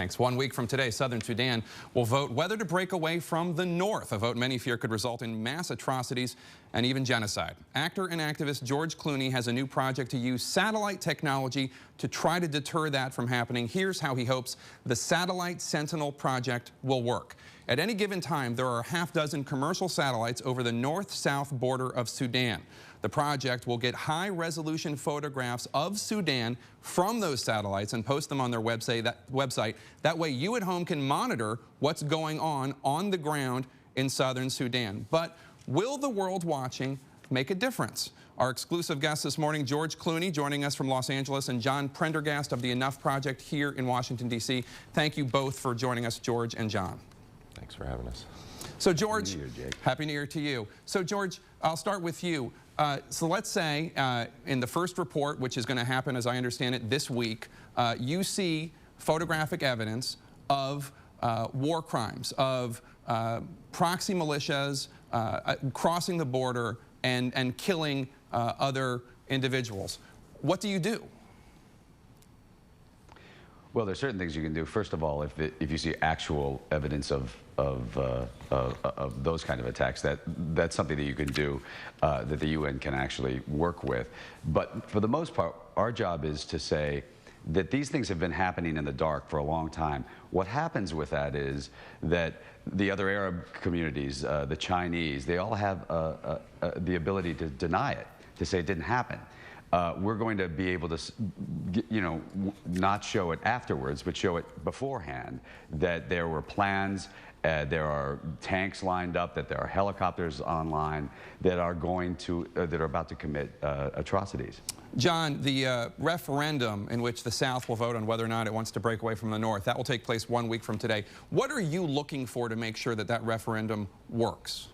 Thanks. 1 week from today, Southern Sudan will vote whether to break away from the North, a vote many fear could result in mass atrocities and even genocide. Actor and activist George Clooney has a new project to use satellite technology to try to deter that from happening. Here's how he hopes the satellite Sentinel project will work. At any given time, there are a half-dozen commercial satellites over the north-south border of Sudan. The project will get high-resolution photographs of Sudan from those satellites and post them on their website. That way, you at home can monitor what's going on the ground in southern Sudan. But will the world watching make a difference? Our exclusive guest this morning, George Clooney, joining us from Los Angeles, and John Prendergast of the Enough Project here in Washington, D.C. Thank you both for joining us, George and John. Thanks for having us. So, George, Happy New Year, Jake. Happy New Year to you. So, George, I'll start with you. So let's say in the first report, which is going to happen, as I understand it, this week, you see photographic evidence of war crimes, of proxy militias crossing the border and killing other individuals. What do you do? Well, there's certain things you can do. First of all, if you see actual evidence of those kind of attacks, that's something that you can do, that the UN can actually work with. But for the most part, our job is to say that these things have been happening in the dark for a long time. What happens with that is that the other Arab communities, the Chinese, they all have the ability to deny it, to say it didn't happen. We're going to be able to, not show it afterwards, but show it beforehand, that there were plans, there are tanks lined up, that there are helicopters online that are about to commit atrocities. John, the referendum in which the South will vote on whether or not it wants to break away from the North, that will take place 1 week from today. What are you looking for to make sure that that referendum works?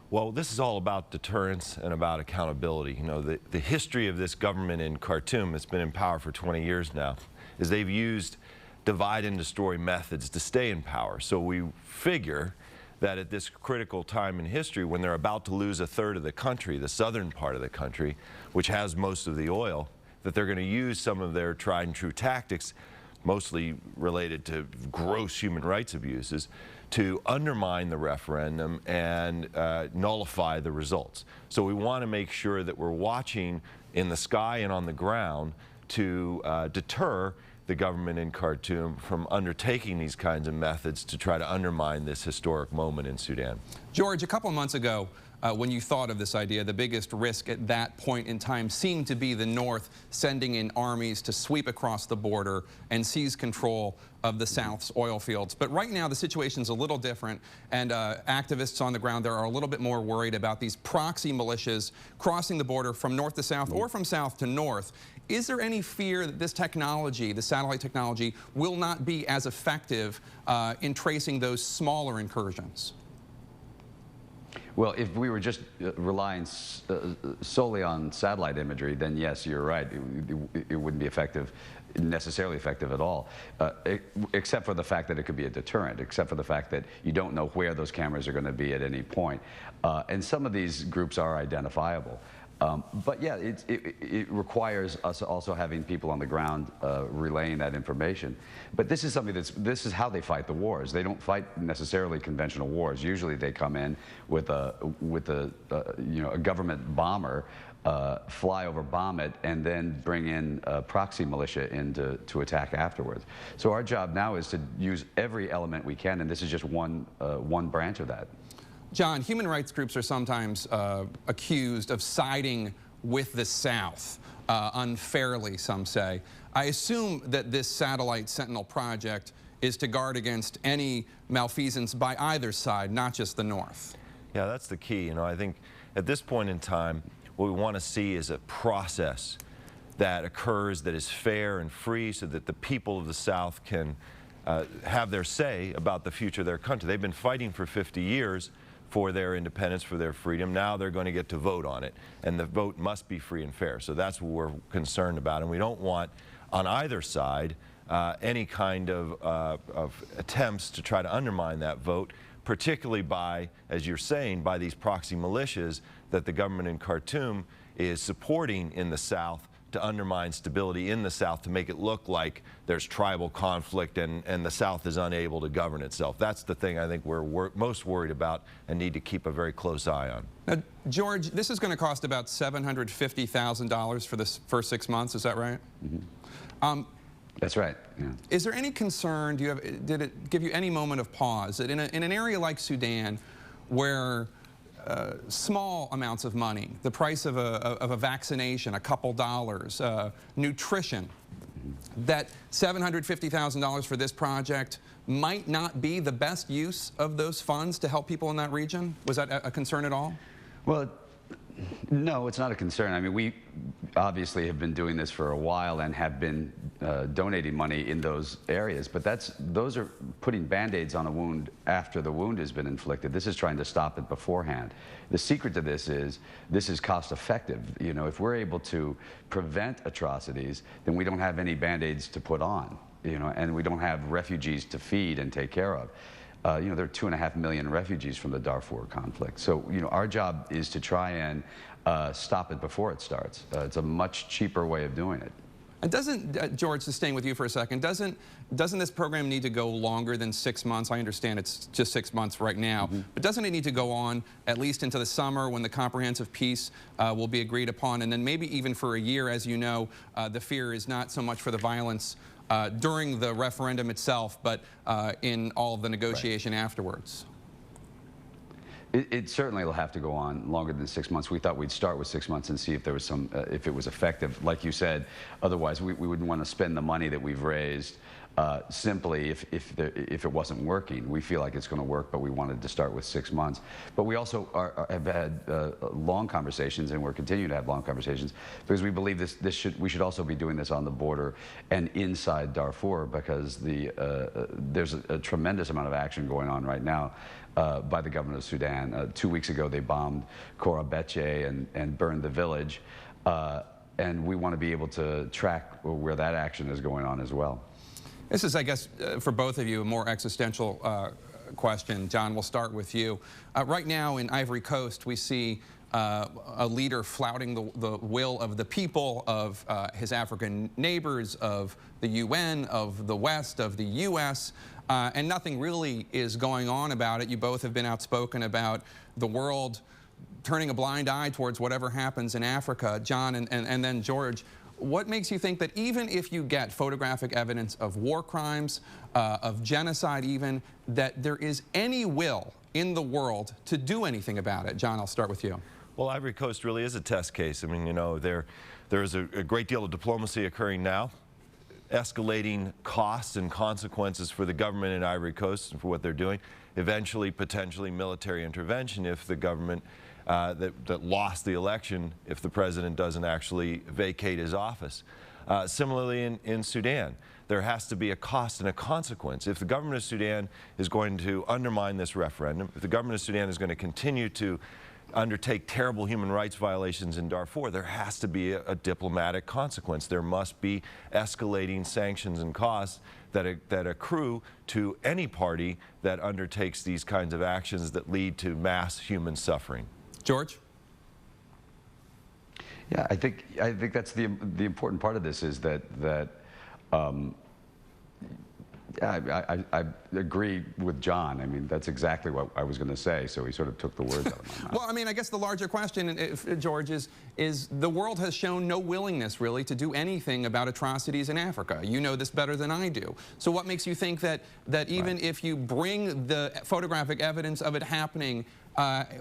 Well, this is all about deterrence and about accountability. You know, the history of this government in Khartoum, it's been in power for 20 years now, is they've used divide and destroy methods to stay in power. So we figure that at this critical time in history, when they're about to lose a third of the country, the southern part of the country, which has most of the oil, that they're going to use some of their tried and true tactics, mostly related to gross human rights abuses, to undermine the referendum and nullify the results. So we want to make sure that we're watching in the sky and on the ground to deter the government in Khartoum from undertaking these kinds of methods to try to undermine this historic moment in Sudan. George, a couple of months ago, when you thought of this idea, the biggest risk at that point in time seemed to be the North sending in armies to sweep across the border and seize control of the South's oil fields. But right now, the situation's a little different, and activists on the ground there are a little bit more worried about these proxy militias crossing the border from north to south or from south to north. Is there any fear that this technology, the satellite technology, will not be as effective in tracing those smaller incursions? Well, if we were just relying solely on satellite imagery, then yes, you're right. It wouldn't be necessarily effective at all, except for the fact that it could be a deterrent, except for the fact that you don't know where those cameras are going to be at any point. And some of these groups are identifiable. But yeah, it requires us also having people on the ground relaying that information. But this is something this is how they fight the wars. They don't fight necessarily conventional wars. Usually they come in with a government bomber, fly over, bomb it, and then bring in a proxy militia in to attack afterwards. So our job now is to use every element we can, and this is just one branch of that. John, human rights groups are sometimes accused of siding with the South unfairly, some say. I assume that this satellite Sentinel project is to guard against any malfeasance by either side, not just the North. Yeah, that's the key. You know, I think at this point in time, what we want to see is a process that occurs that is fair and free so that the people of the South can have their say about the future of their country. They've been fighting for 50 years for their independence, for their freedom. Now they're going to get to vote on it, and the vote must be free and fair. So that's what we're concerned about, and we don't want on either side any kind of attempts to try to undermine that vote, particularly by, as you're saying, by these proxy militias that the government in Khartoum is supporting in the South to undermine stability in the South, to make it look like there's tribal conflict and the South is unable to govern itself. That's the thing I think we're most worried about and need to keep a very close eye on. Now, George, this is going to cost about $750,000 for this first 6 months, is that right? Mm-hmm. That's right. Yeah. Is there any concern, did it give you any moment of pause that in an area like Sudan, where small amounts of money, the price of a vaccination, a couple dollars, nutrition, that $750,000 for this project might not be the best use of those funds to help people in that region? Was that a concern at all? Well, no, it's not a concern. I mean, we obviously have been doing this for a while and have been donating money in those areas, but those are putting Band-Aids on a wound after the wound has been inflicted. This is trying to stop it beforehand. The secret to this is cost effective. You know, if we're able to prevent atrocities, then we don't have any Band-Aids to put on, you know, and we don't have refugees to feed and take care of. You know, there are 2.5 million refugees from the Darfur conflict. So, you know, our job is to try and stop it before it starts. It's a much cheaper way of doing it. And doesn't, George, just staying with you for a second, doesn't this program need to go longer than 6 months? I understand it's just 6 months right now, but doesn't it need to go on at least into the summer when the comprehensive peace will be agreed upon, and then maybe even for a year? As you know, the fear is not so much for the violence during the referendum itself, but in all of the negotiation afterwards. It certainly will have to go on longer than 6 months. We thought we'd start with 6 months and see if there was some, if it was effective. Like you said, otherwise we wouldn't want to spend the money that we've raised simply if it wasn't working. We feel like it's going to work, but we wanted to start with 6 months. But we also have had long conversations, and we're continuing to have long conversations, because we believe we should also be doing this on the border and inside Darfur, because there's a tremendous amount of action going on right now by the government of Sudan. 2 weeks ago, they bombed Kora Beche and burned the village, and we want to be able to track where that action is going on as well. This is, I guess, for both of you, a more existential question. John, we'll start with you. Right now in Ivory Coast, we see a leader flouting the will of the people, of his African neighbors, of the UN, of the West, of the U.S., and nothing really is going on about it. You both have been outspoken about the world turning a blind eye towards whatever happens in Africa. John and then George, what makes you think that even if you get photographic evidence of war crimes, of genocide even, that there is any will in the world to do anything about it? John, I'll start with you. Well, Ivory Coast really is a test case. I mean, you know, there is a great deal of diplomacy occurring now, escalating costs and consequences for the government in Ivory Coast and for what they're doing, eventually potentially military intervention if the government that lost the election, if the president doesn't actually vacate his office. Similarly in Sudan, there has to be a cost and a consequence. If the government of Sudan is going to undermine this referendum, if the government of Sudan is going to continue to undertake terrible human rights violations in Darfur, there has to be a diplomatic consequence. There must be escalating sanctions and costs that accrue to any party that undertakes these kinds of actions that lead to mass human suffering. George? Yeah, I think that's the important part of this, is that I agree with John. I mean, that's exactly what I was going to say, so he sort of took the words out of my mouth. Well, I mean, I guess the larger question, George, is the world has shown no willingness, really, to do anything about atrocities in Africa. You know this better than I do. So what makes you think that even if you bring the photographic evidence of it happening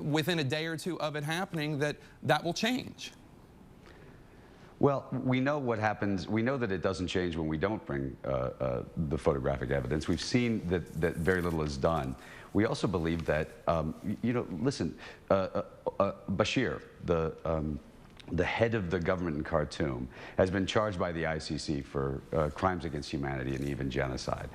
within a day or two of it happening, that will change? Well, we know what happens. We know that it doesn't change when we don't bring the photographic evidence. We've seen that very little is done. We also believe that, you know, listen, Bashir, the head of the government in Khartoum, has been charged by the ICC for crimes against humanity and even genocide.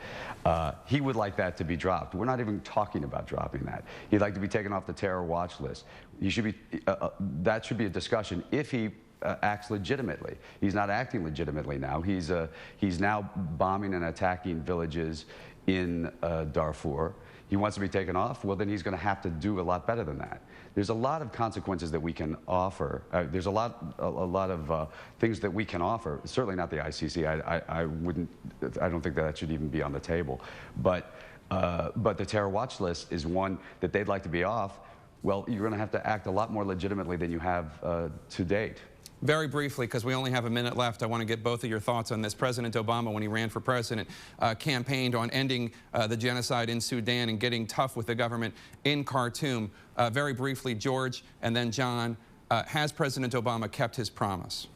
He would like that to be dropped. We're not even talking about dropping that. He'd like to be taken off the terror watch list. He should be, that should be a discussion if he acts legitimately. He's not acting legitimately now. He's now bombing and attacking villages in Darfur. he wants to be taken off, well, then he's going to have to do a lot better than that. There's a lot of consequences that we can offer. There's a lot of things that we can offer. Certainly not the ICC. I don't think that should even be on the table. But the terror watch list is one that they'd like to be off. Well, you're going to have to act a lot more legitimately than you have to date. Very briefly, because we only have a minute left, I want to get both of your thoughts on this. President Obama, when he ran for president, campaigned on ending the genocide in Sudan and getting tough with the government in Khartoum. Very briefly, George and then John, has President Obama kept his promise?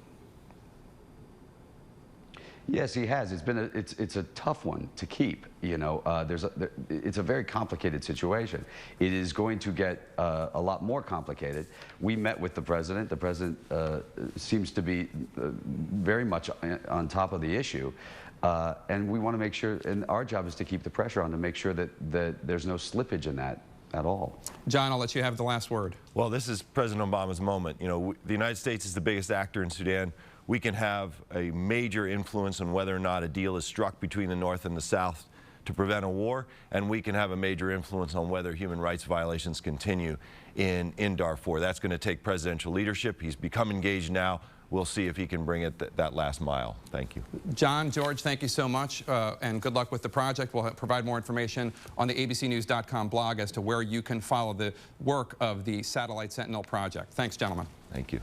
Yes, he has. It's a tough one to keep. You know, it's a very complicated situation. It is going to get a lot more complicated. We met with the president. The president seems to be very much on top of the issue, and we want to make sure. And our job is to keep the pressure on to make sure that there's no slippage in that at all. John, I'll let you have the last word. Well, this is President Obama's moment. You know, the United States is the biggest actor in Sudan. We can have a major influence on whether or not a deal is struck between the North and the South to prevent a war, and we can have a major influence on whether human rights violations continue in Darfur. That's going to take presidential leadership. He's become engaged now. We'll see if he can bring it that last mile. Thank you. John, George, thank you so much, and good luck with the project. We'll provide more information on the abcnews.com blog as to where you can follow the work of the Satellite Sentinel project. Thanks, gentlemen. Thank you.